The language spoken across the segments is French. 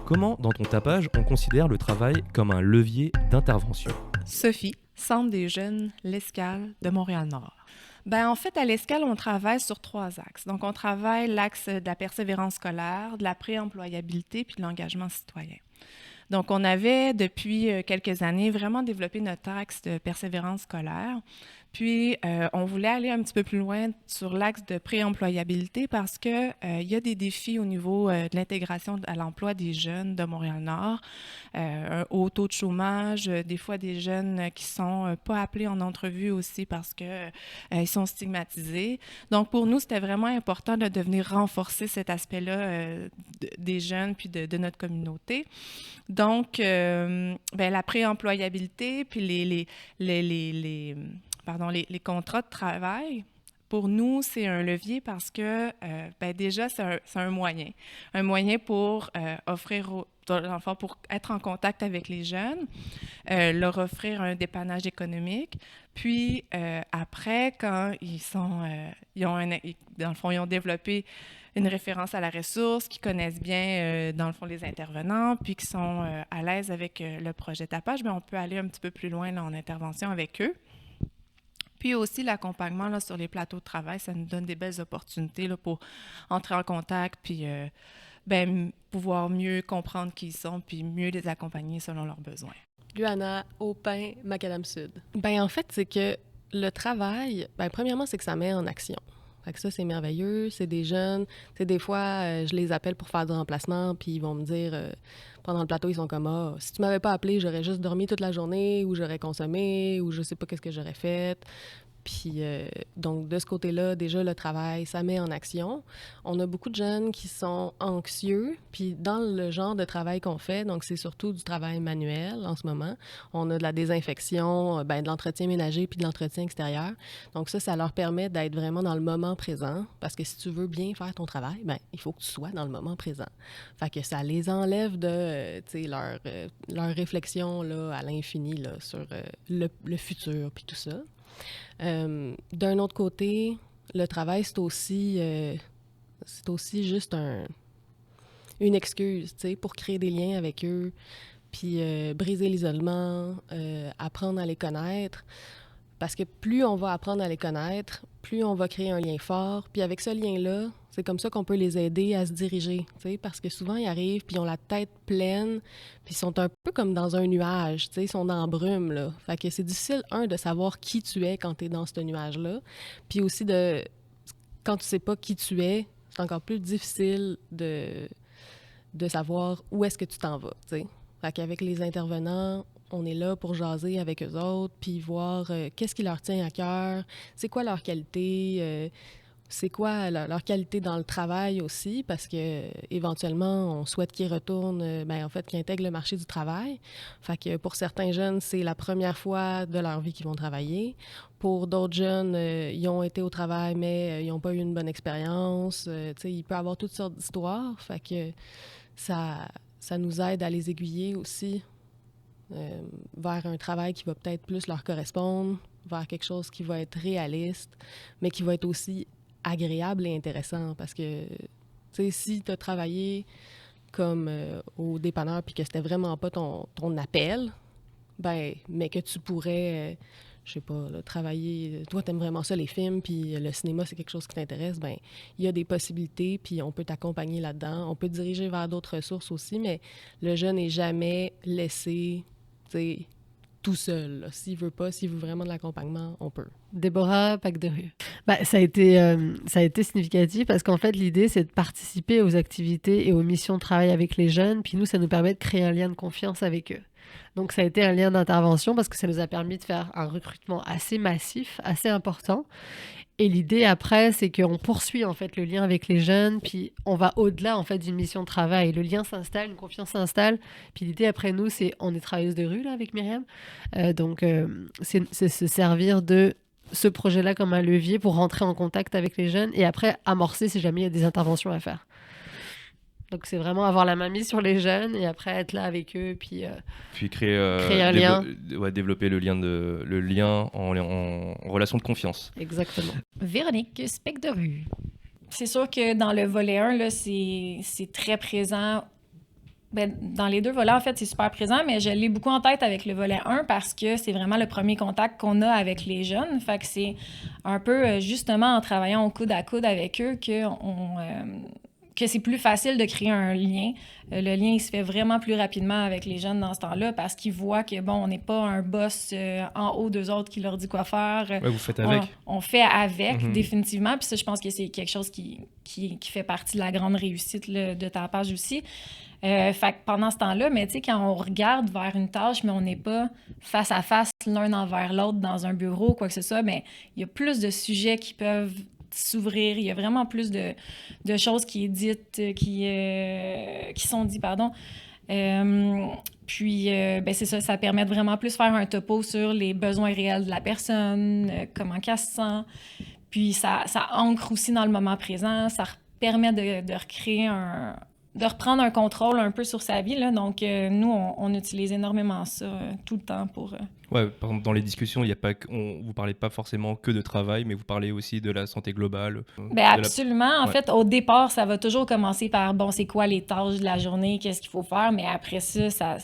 Comment, dans ton tapage, on considère le travail comme un levier d'intervention? Sophie, Centre des jeunes, l'Escale de Montréal-Nord. En fait, à l'Escale, on travaille sur 3 axes. Donc, on travaille l'axe de la persévérance scolaire, de la préemployabilité puis de l'engagement citoyen. Donc, on avait, depuis quelques années, vraiment développé notre axe de persévérance scolaire. Puis, on voulait aller un petit peu plus loin sur l'axe de préemployabilité parce que il y a des défis au niveau de l'intégration à l'emploi des jeunes de Montréal-Nord, un haut taux de chômage, des fois des jeunes qui sont pas appelés en entrevue aussi parce que ils sont stigmatisés. Donc, pour nous, c'était vraiment important de venir renforcer cet aspect-là des jeunes puis de notre communauté. Donc, la préemployabilité puis les contrats de travail, pour nous, c'est un levier parce que, déjà, c'est un moyen. Un moyen pour offrir, dans le fond, pour être en contact avec les jeunes, leur offrir un dépannage économique. Puis, après, quand dans le fond, ils ont développé une référence à la ressource, qui connaissent bien, dans le fond, les intervenants, puis qui sont à l'aise avec le projet tapage, on peut aller un petit peu plus loin là, en intervention avec eux. Puis aussi, l'accompagnement là, sur les plateaux de travail, ça nous donne des belles opportunités là, pour entrer en contact, puis pouvoir mieux comprendre qui ils sont, puis mieux les accompagner selon leurs besoins. Luana, Aupin, Macadam Sud. En fait, c'est que le travail, premièrement, c'est que ça met en action. Fait que ça, c'est merveilleux. C'est des jeunes. Tu sais, des fois, je les appelle pour faire du remplacement, puis ils vont me dire, pendant le plateau, ils sont comme « Ah, si tu m'avais pas appelé, j'aurais juste dormi toute la journée, ou j'aurais consommé, ou je sais pas qu'est-ce que j'aurais fait. » Puis, donc, de ce côté-là, déjà, le travail, ça met en action. On a beaucoup de jeunes qui sont anxieux. Puis, dans le genre de travail qu'on fait, donc, c'est surtout du travail manuel en ce moment. On a de la désinfection, de l'entretien ménager puis de l'entretien extérieur. Donc, ça leur permet d'être vraiment dans le moment présent. Parce que si tu veux bien faire ton travail, il faut que tu sois dans le moment présent. Fait que ça les enlève de, leur réflexion là, à l'infini là, sur le futur puis tout ça. D'un autre côté, le travail, c'est aussi juste une excuse, pour créer des liens avec eux, puis briser l'isolement, apprendre à les connaître. Parce que plus on va apprendre à les connaître, plus on va créer un lien fort. Puis avec ce lien-là, c'est comme ça qu'on peut les aider à se diriger, parce que souvent, ils arrivent, puis ils ont la tête pleine, puis ils sont un peu comme dans un nuage, ils sont dans la brume, là. Fait que c'est difficile, de savoir qui tu es quand tu es dans ce nuage-là, puis aussi quand tu sais pas qui tu es, c'est encore plus difficile de savoir où est-ce que tu t'en vas, t'sais. Fait qu'avec les intervenants, on est là pour jaser avec eux autres, puis voir qu'est-ce qui leur tient à cœur, c'est quoi leur qualité, c'est quoi leur qualité dans le travail aussi, parce que éventuellement on souhaite qu'ils retournent, qu'ils intègrent le marché du travail. Fait que pour certains jeunes, c'est la première fois de leur vie qu'ils vont travailler. Pour d'autres jeunes, ils ont été au travail, mais ils n'ont pas eu une bonne expérience. Il peut y avoir toutes sortes d'histoires. Fait que ça nous aide à les aiguiller aussi vers un travail qui va peut-être plus leur correspondre, vers quelque chose qui va être réaliste, mais qui va être aussi agréable et intéressant. Parce que, si tu as travaillé comme au dépanneur puis que c'était vraiment pas ton appel, mais que tu pourrais, je sais pas, là, travailler... Toi, t'aimes vraiment ça, les films, puis le cinéma, c'est quelque chose qui t'intéresse, il y a des possibilités, puis on peut t'accompagner là-dedans. On peut te diriger vers d'autres ressources aussi, mais le jeune n'est jamais laissé, tout seul, là. S'il veut vraiment de l'accompagnement, on peut. Déborah Pacderue. Ça a été significatif parce qu'en fait, l'idée, c'est de participer aux activités et aux missions de travail avec les jeunes. Puis nous, ça nous permet de créer un lien de confiance avec eux. Donc, ça a été un lien d'intervention parce que ça nous a permis de faire un recrutement assez massif, assez important. Et l'idée après, c'est qu'on poursuit en fait le lien avec les jeunes, puis on va au-delà en fait d'une mission de travail. Le lien s'installe, une confiance s'installe. Puis l'idée après nous, on est travailleuse de rue là avec Myriam, donc c'est se servir de ce projet-là comme un levier pour rentrer en contact avec les jeunes et après amorcer si jamais il y a des interventions à faire. Donc c'est vraiment avoir la main mise sur les jeunes et après être là avec eux, puis créer un lien. Développer le lien en relation de confiance. Exactement. Véronique Specderue. C'est sûr que dans le volet 1, là, c'est très présent Ben, dans les deux volets, en fait, c'est super présent, mais je l'ai beaucoup en tête avec le volet 1 parce que c'est vraiment le premier contact qu'on a avec les jeunes. Fait que c'est un peu justement en travaillant au coude à coude avec eux que c'est plus facile de créer un lien. Le lien, il se fait vraiment plus rapidement avec les jeunes dans ce temps-là parce qu'ils voient que, bon, on n'est pas un boss en haut d'eux autres qui leur dit quoi faire. Ouais, vous faites avec. On fait avec, Mhm. définitivement. Puis ça, je pense que c'est quelque chose qui fait partie de la grande réussite là, de ta page aussi. Fait que pendant ce temps-là, mais tu sais, quand on regarde vers une tâche, mais on n'est pas face à face l'un envers l'autre dans un bureau, quoi que ce soit, mais il y a plus de sujets qui peuvent s'ouvrir. Il y a vraiment plus de choses qui est dites, qui sont dites, pardon. Puis, ben c'est ça, ça permet de vraiment plus faire un topo sur les besoins réels de la personne, comment qu'elle se sent. Puis, ça ancre aussi dans le moment présent. Ça permet de recréer de reprendre un contrôle un peu sur sa vie, là. Donc, nous, on utilise énormément ça tout le temps pour... Ouais, par exemple, dans les discussions, il y a pas vous parlez pas forcément que de travail, mais vous parlez aussi de la santé globale. Ben absolument. En fait, au départ, ça va toujours commencer par, bon, c'est quoi les tâches de la journée, qu'est-ce qu'il faut faire, mais après ça, ça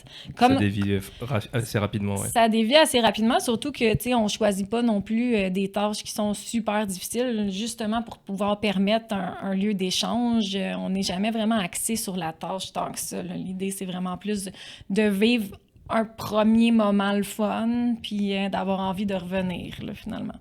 dévie assez rapidement. Ouais. Ça dévie assez rapidement, surtout que, tu sais, on choisit pas non plus des tâches qui sont super difficiles, justement pour pouvoir permettre un lieu d'échange. On n'est jamais vraiment axé sur la tâche tant que ça, là. L'idée, c'est vraiment plus de vivre un premier moment le fun, puis d'avoir envie de revenir, là, finalement.